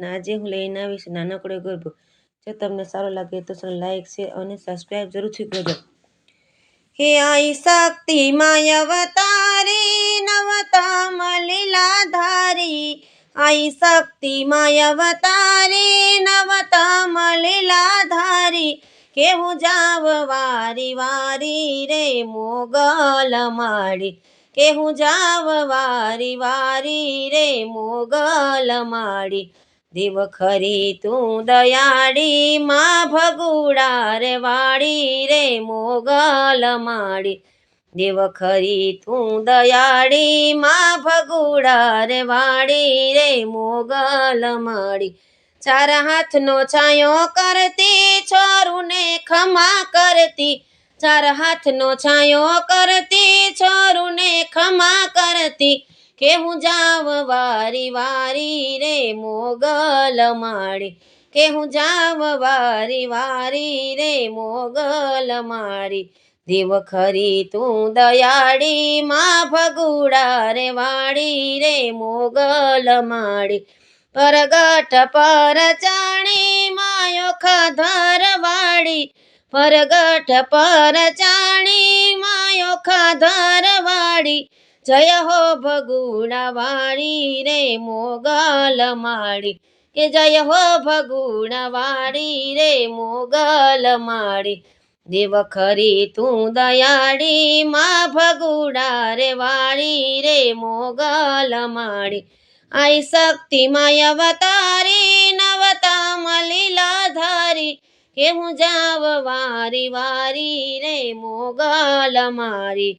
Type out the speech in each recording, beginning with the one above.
ને આજે હું લઈને આવીશ નાનકડો ગરબો। જો તમને સારો લાગે તો લાઈક શેર અને સબસ્ક્રાઈબ જરૂરથી કરજો। હે આઈ શક્તિ માય અવતારી નવતમ લીલાધારી, આઈ શક્તિ માય અવતારી નવતમ લીલાધારી, કેવું જાવ વારી વારી રે મોગલ માડી, કેવું જાવ વારી વારી રે મોગલ માડી। દેવ ખરી તું દયાળી માં ભગુડા રે વાળી રે મોગલ માડી, દેવ ખરી તું દયાળી માં ભગુડા રે વાળી રે મોગલ માડી। ચાર હાથનો છાંયો કરતી છોરુને ખમા કરતી, ચાર હાથનો છાંયો કરતી છોરુને ખમા કરતી, કેવું જાવ વારી વારી રે મોગલ માડી, કેવું જાવ વારી વારી રે મોગલ માડી। દેવ ખરી તું દયાળી માં ભગુડા રે વાળી રે મોગલ માડી। પરગટ પર ચાણી માયો ખાધર વાળી, પરગટ પર ચાણી માયો ખાધર વાળી, જય હો ભગુડા વાળી રે મોગલ માડી, કે જય હો ભગુડા વાળી રે મોગલ માડી। દેવ ખરી તું દયાળી માં ભગુડા રે વાળી રે મોગલ માડી। આઈ શક્તિ માય અવતારી નવતમ લીલાધારી, કેવું જાવ વારી વારી રે મોગલ માડી,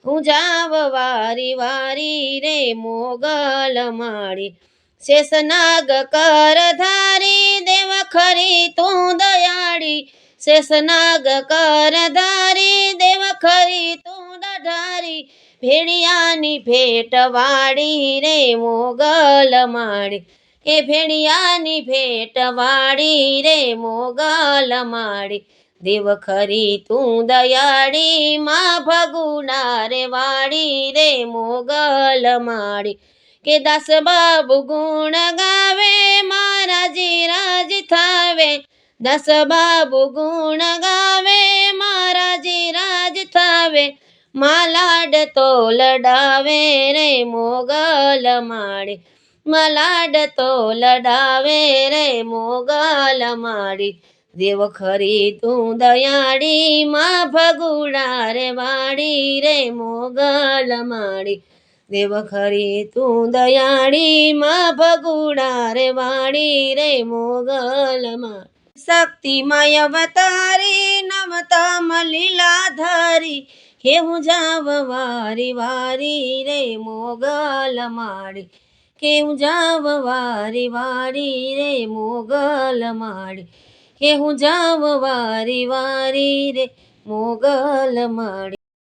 હું જાવ વારી વારી રે મોગલ માડી। શેષનાગ કર ધારી દેવ ખરી તું દયાળી, શેષનાગ કર ધારી દેવ ખરી તું દઢારી, ભેળિયાની ભેટ વાળી રે મોગલ માડી, એ ભેળિયાની ભેટ વાળી રે મોગલ માડી। દેવ ખરી તું દયાળી માં ભગુડા રે વાળી રે મોગલ માડી, કે દાસ બાબુ ગુણ ગાવે મહારાજી રાજ થાવે, દાસ બાબુ ગુણ ગાવે મહારાજી રાજ થાવે, માલાડ તો લડાવે રે મોગલ માડી, માલાડ તો લડાવે રે મોગલ માડી। દેવ ખરી તું દયાળી માં ભગુડા રે વાળી રે મોગલ માડી, દેવ ખરી તું દયાળી માં ભગુડા રે વાળી રે મોગલ માડી। શક્તિ માય અવતારી નવતમ લીલાધારી, કેવું જાવ વારી વારી રે મોગલ માડી, કેવું જાવ વારી વારી રે મોગલ માડી, કેવું જાવ વારી વારી રે મોગલ માડી।